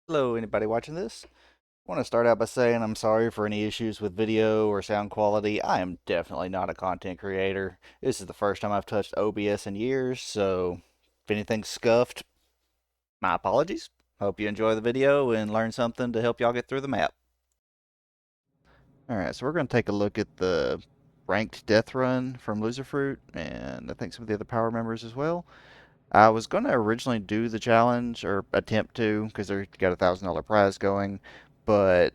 Hello, anybody watching this? I want to start out by saying I'm sorry for any issues with video or sound quality. I am definitely not a content creator. This is the first time I've touched OBS in years, so if anything's scuffed, my apologies. Hope you enjoy the video and learn something to help y'all get through the map. Alright, so we're going to take a look at the ranked death run from Loser Fruit, and I think some of the other power members as well. I was going to originally do the challenge, or attempt to, because they got a $1,000 prize going, but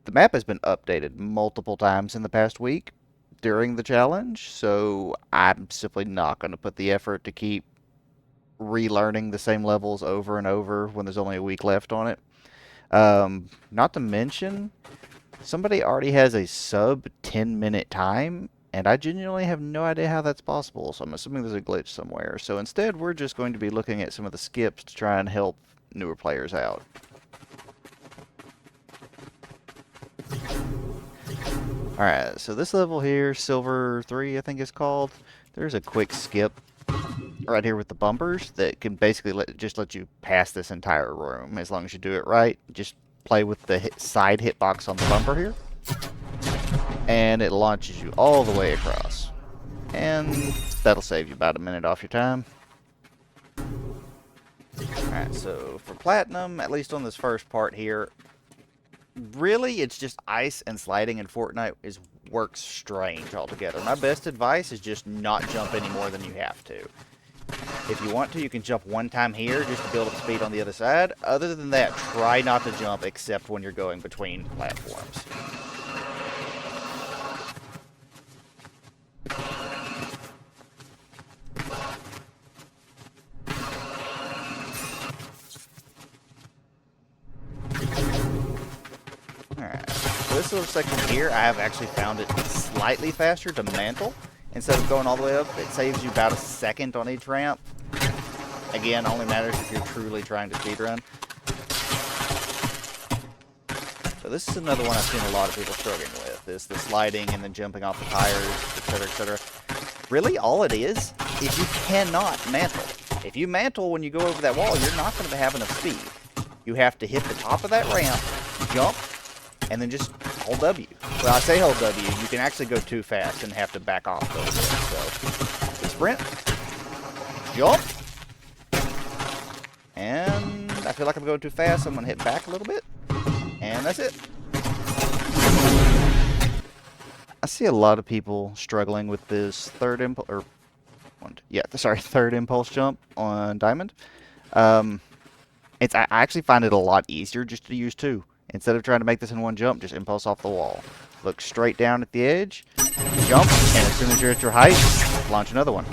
the map has been updated multiple times in the past week during the challenge, so I'm simply not going to put the effort to keep relearning the same levels over and over when there's only a week left on it. Not to mention, somebody already has a sub 10-minute time, and I genuinely have no idea how that's possible, so I'm assuming there's a glitch somewhere. So instead, we're just going to be looking at some of the skips to try and help newer players out. Alright, so this level here, Silver 3 I think it's called, there's a quick skip right here with the bumpers that can basically just let you pass this entire room as long as you do it right. Just play with the side hitbox on the bumper here, and it launches you all the way across. And that'll save you about a minute off your time. Alright, so for Platinum, at least on this first part here, really it's just ice and sliding in Fortnite works strange altogether. My best advice is just not jump any more than you have to. If you want to, you can jump one time here just to build up speed on the other side. Other than that, try not to jump except when you're going between platforms. Alright, so this little section here, I have actually found it slightly faster to mantle. Instead of going all the way up, it saves you about a second on each ramp. Again, only matters if you're truly trying to speedrun. So this is another one I've seen a lot of people struggling with, is the sliding and then jumping off the tires, etc., etc. Really, all it is you cannot mantle. If you mantle when you go over that wall, you're not going to have enough speed. You have to hit the top of that ramp, jump, and then just hold W. Well, I say hold W, you can actually go too fast and have to back off a little bit. So, sprint, jump, and I feel like I'm going too fast, so I'm going to hit back a little bit, and that's it. I see a lot of people struggling with this third impulse jump on Diamond. I actually find it a lot easier just to use two. Instead of trying to make this in one jump, just impulse off the wall. Look straight down at the edge, jump, and as soon as you're at your height, launch another one.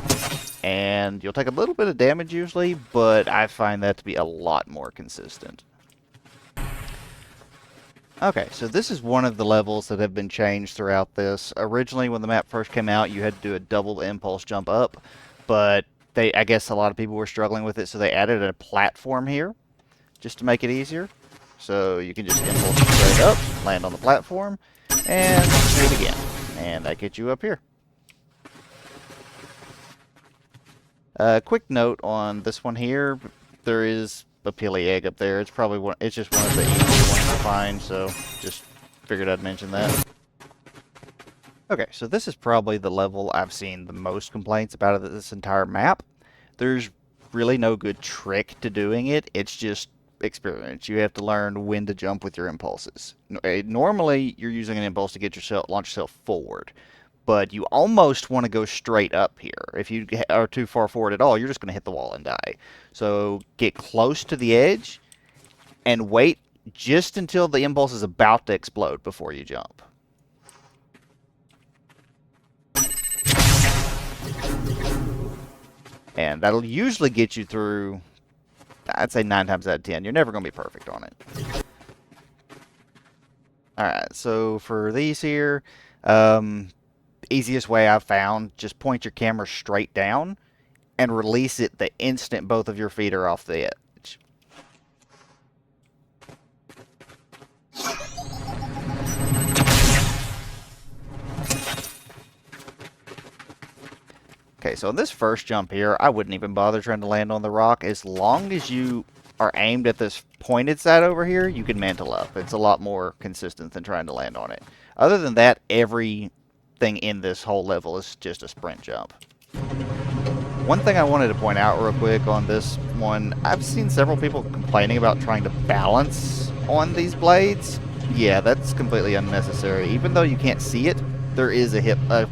And you'll take a little bit of damage usually, but I find that to be a lot more consistent. Okay, so this is one of the levels that have been changed throughout this. Originally, when the map first came out, you had to do a double impulse jump up, but I guess a lot of people were struggling with it, so they added a platform here just to make it easier. So you can just impulse straight up, land on the platform, and do it again. And that gets you up here. Quick note on this one here, there is a pilly egg up there. It's just one of the easiest ones to find, so just figured I'd mention that. Okay, so this is probably the level I've seen the most complaints about this entire map. There's really no good trick to doing it. It's just experience. You have to learn when to jump with your impulses. Normally, you're using an impulse to launch yourself forward, but you almost want to go straight up here. If you are too far forward at all, you're just going to hit the wall and die. So get close to the edge and wait just until the impulse is about to explode before you jump. And that'll usually get you through, I'd say 9 times out of 10. You're never going to be perfect on it. Alright, so for these here, easiest way I've found, just point your camera straight down and release it the instant both of your feet are off the edge. Okay, so in this first jump here, I wouldn't even bother trying to land on the rock as long as you are aimed at this pointed side over here, you can mantle up. It's a lot more consistent than trying to land on it. Other than that, everything in this whole level is just a sprint jump. One thing I wanted to point out real quick on this one, I've seen several people complaining about trying to balance on these blades. Yeah, that's completely unnecessary. Even though you can't see it, there is a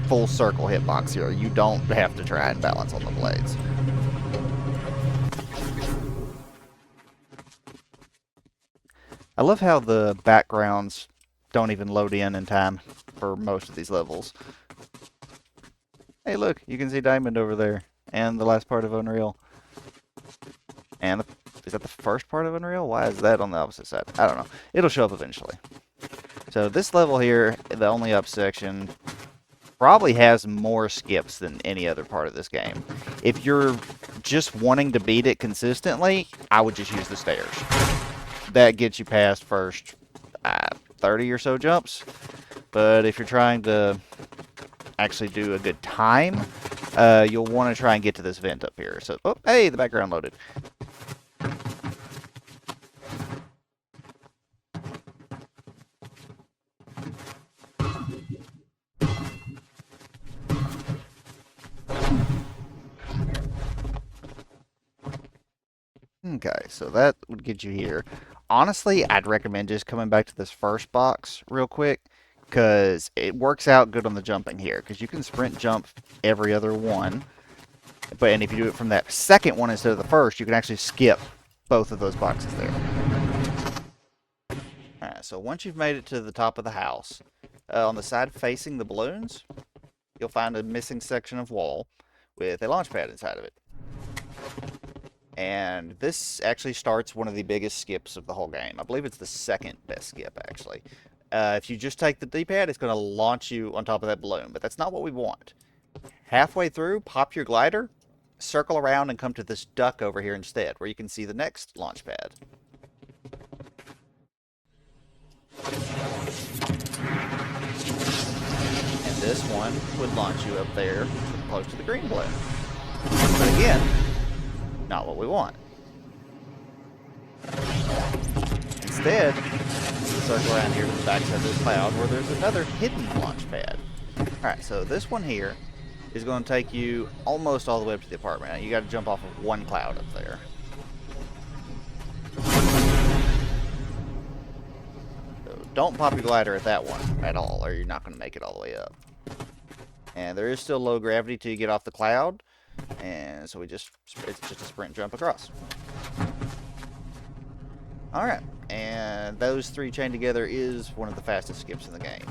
full circle hitbox here. You don't have to try and balance on the blades. I love how the backgrounds don't even load in time for most of these levels. Hey, look, you can see Diamond over there, and the last part of Unreal. And is that the first part of Unreal? Why is that on the opposite side? I don't know. It'll show up eventually. So this level here, the only up section, probably has more skips than any other part of this game. If you're just wanting to beat it consistently, I would just use the stairs. That gets you past first 30 or so jumps. But if you're trying to actually do a good time, you'll want to try and get to this vent up here. So, oh, hey, the background loaded. Okay, so that would get you here. Honestly, I'd recommend just coming back to this first box real quick, because it works out good on the jumping here, because you can sprint jump every other one. And if you do it from that second one instead of the first, you can actually skip both of those boxes there. Alright, so once you've made it to the top of the house, on the side facing the balloons, you'll find a missing section of wall with a launch pad inside of it. And this actually starts one of the biggest skips of the whole game. I believe it's the second best skip, actually. If you just take the D-pad, it's going to launch you on top of that balloon, but that's not what we want. Halfway through, pop your glider, circle around, and come to this duck over here instead, where you can see the next launch pad. And this one would launch you up there, close to the green balloon. But again, not what we want. Instead, circle around here to the backside of this cloud where there's another hidden launch pad. Alright, so this one here is going to take you almost all the way up to the apartment. Now, you got to jump off of one cloud up there. So don't pop your glider at that one at all, or you're not going to make it all the way up. And there is still low gravity till you get off the cloud. And so it's just a sprint jump across. Alright, and those three chained together is one of the fastest skips in the game.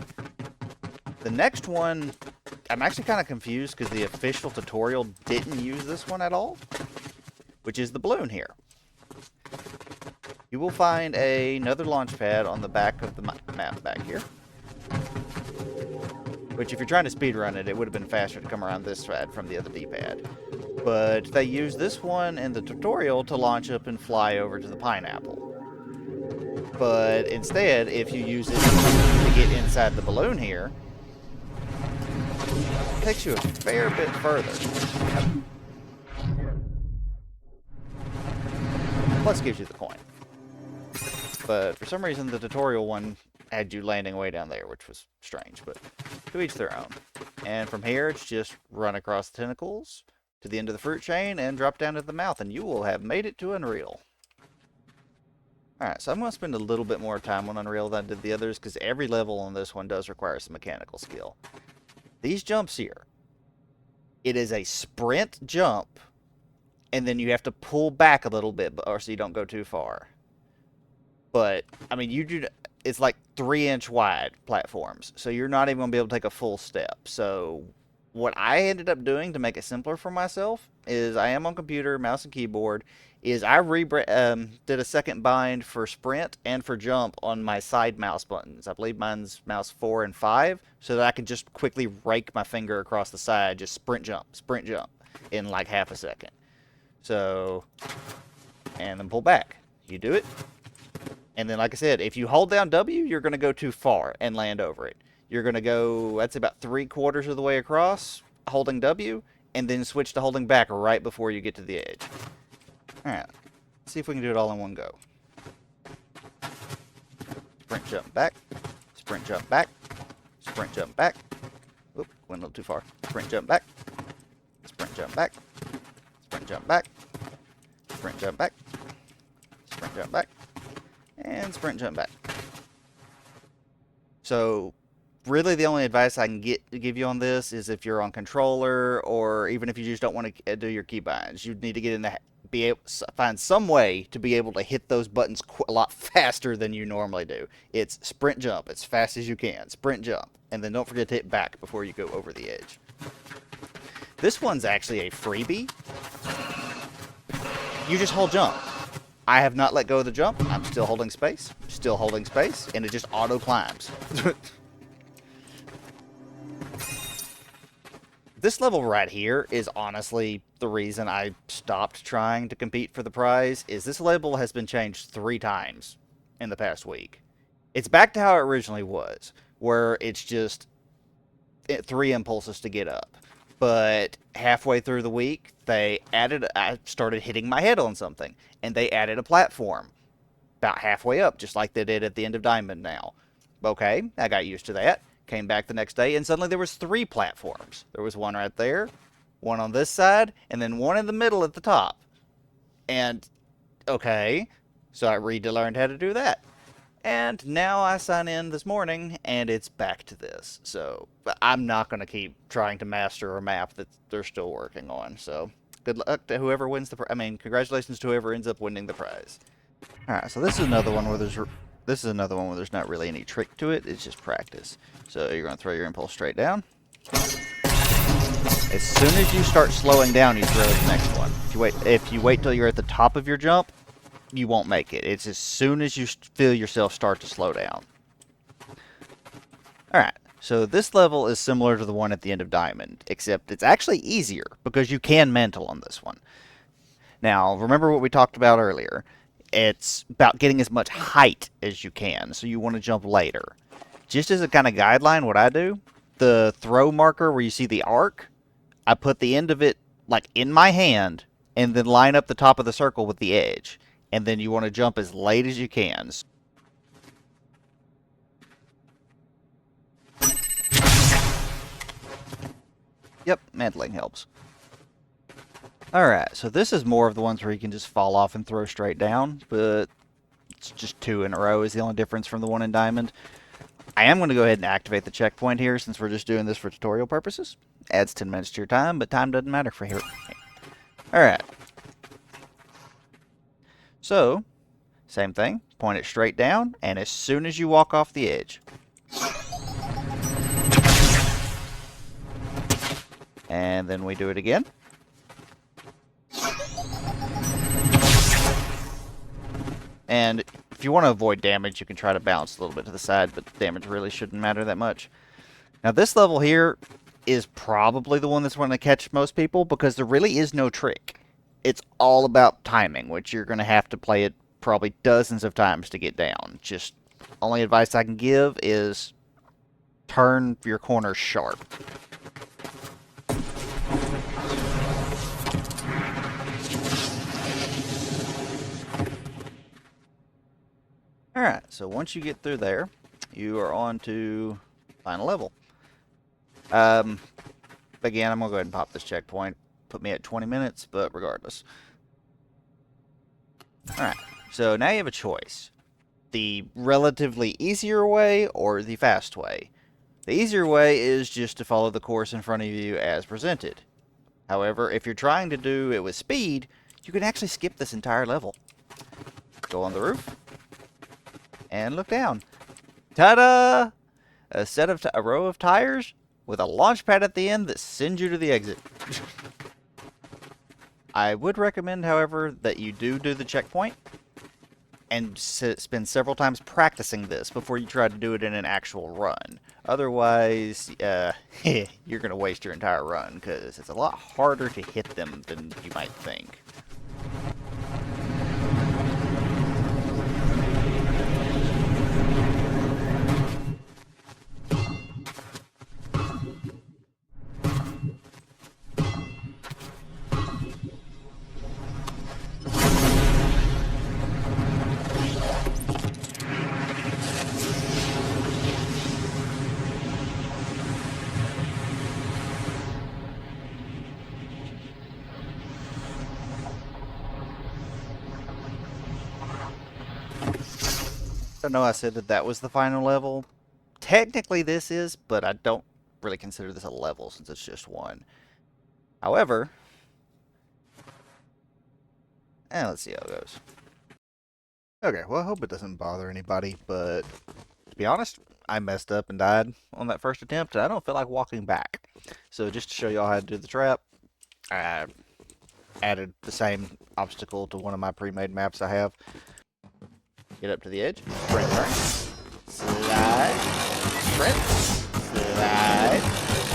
The next one, I'm actually kind of confused because the official tutorial didn't use this one at all, which is the balloon here. You will find another launch pad on the back of the map back here. Which, if you're trying to speedrun it, it would have been faster to come around this side from the other D-pad. But they use this one in the tutorial to launch up and fly over to the pineapple. But instead, if you use it to get inside the balloon here, it takes you a fair bit further. Plus gives you the coin. But for some reason, the tutorial one had you landing way down there, which was strange, but to each their own. And from here, it's just run across the tentacles to the end of the fruit chain and drop down to the mouth, and you will have made it to Unreal. Alright, so I'm going to spend a little bit more time on Unreal than I did the others, because every level on this one does require some mechanical skill. These jumps here, it is a sprint jump, and then you have to pull back a little bit, or so you don't go too far. But, I mean, it's like 3-inch wide platforms, so you're not even going to be able to take a full step. So what I ended up doing to make it simpler for myself is I am on computer, mouse and keyboard, is I did a second bind for sprint and for jump on my side mouse buttons. I believe mine's mouse 4 and 5, so that I can just quickly rake my finger across the side, just sprint jump in like half a second. So, and then pull back. You do it. And then, like I said, if you hold down W, you're going to go too far and land over it. You're going to go, that's about 3/4 of the way across, holding W, and then switch to holding back right before you get to the edge. Alright, Let's see if we can do it all in one go. Sprint jump back. Sprint jump back. Sprint jump back. Oop, went a little too far. Sprint jump back. Sprint jump back. Sprint jump back. Sprint jump back. Sprint jump back. And sprint jump back. So really the only advice I can give you on this is if you're on controller, or even if you just don't want to do your keybinds, you need to get in the find some way to be able to hit those buttons a lot faster than you normally do. It's sprint jump as fast as you can, sprint jump, and then don't forget to hit back before you go over the edge. This one's actually a freebie. You just hold jump. I have not let go of the jump. I'm still holding space, and it just auto climbs. This level right here is honestly the reason I stopped trying to compete for the prize. Is this level has been changed 3 times in the past week. It's back to how it originally was, where it's just 3 impulses to get up. But halfway through the week, I started hitting my head on something, and they added a platform about halfway up, just like they did at the end of Diamond now. Okay, I got used to that. Came back the next day, and suddenly there was 3 platforms. There was one right there, one on this side, and then one in the middle at the top. And, okay, so I learned how to do that. And now I sign in this morning, and it's back to this. So I'm not going to keep trying to master a map that they're still working on. So good luck to whoever wins the prize. I mean, congratulations to whoever ends up winning the prize. All right, so this is another one where there's not really any trick to it. It's just practice. So you're going to throw your impulse straight down. As soon as you start slowing down, you throw the next one. If you wait till you're at the top of your jump, you won't make it. It's as soon as you feel yourself start to slow down. Alright, so this level is similar to the one at the end of Diamond, except it's actually easier because you can mantle on this one. Now, remember what we talked about earlier. It's about getting as much height as you can, so you want to jump later. Just as a kind of guideline, what I do, the throw marker where you see the arc, I put the end of it like in my hand, and then line up the top of the circle with the edge. And then you want to jump as late as you can. Yep, mantling helps. Alright, so this is more of the ones where you can just fall off and throw straight down, but it's just 2 in a row is the only difference from the one in Diamond. I am going to go ahead and activate the checkpoint here since we're just doing this for tutorial purposes. Adds 10 minutes to your time, but time doesn't matter for here. Alright. So, same thing, point it straight down, and as soon as you walk off the edge. And then we do it again. And if you want to avoid damage, you can try to bounce a little bit to the side, but damage really shouldn't matter that much. Now this level here is probably the one that's going to catch most people because there really is no trick. It's all about timing, which you're going to have to play it probably dozens of times to get down. Just only advice I can give is turn your corners sharp. Alright, so once you get through there, you are on to final level. Again, I'm going to go ahead and pop this checkpoint. Put me at 20 minutes, but regardless. Alright, so now you have a choice. The relatively easier way or the fast way. The easier way is just to follow the course in front of you as presented. However, if you're trying to do it with speed, you can actually skip this entire level. Go on the roof. And look down. Ta-da! A row of tires with a launch pad at the end that sends you to the exit. I would recommend, however, that you do the checkpoint and spend several times practicing this before you try to do it in an actual run. Otherwise, you're going to waste your entire run because it's a lot harder to hit them than you might think. I know I said that that was the final level. Technically this is, but I don't really consider this a level since it's just one. However, let's see how it goes. Okay, well I hope it doesn't bother anybody, but to be honest, I messed up and died on that first attempt, and I don't feel like walking back. So just to show y'all how to do the trap, I added the same obstacle to one of my pre-made maps I have. Get up to the edge, sprint, slide, sprint, slide,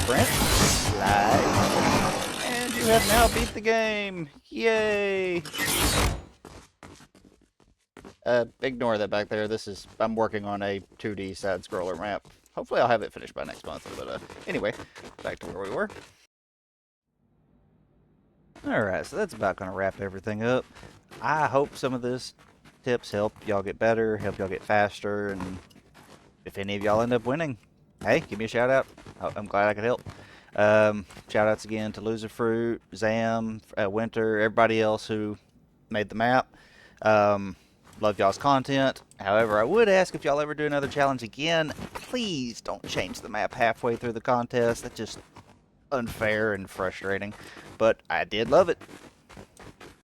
sprint, slide, and you have now beat the game. Yay! Ignore that back there. I'm working on a 2D side scroller map. Hopefully I'll have it finished by next month. But anyway, back to where we were. Alright, so that's about going to wrap everything up. I hope some of this tips help y'all get better, help y'all get faster, and if any of y'all end up winning, hey, give me a shout out. I'm glad I could help. Shout outs again to Loserfruit, Zam, Winter, everybody else who made the map. Love y'all's content. However, I would ask if y'all ever do another challenge again, please don't change the map halfway through the contest. That's just unfair and frustrating. But I did love it.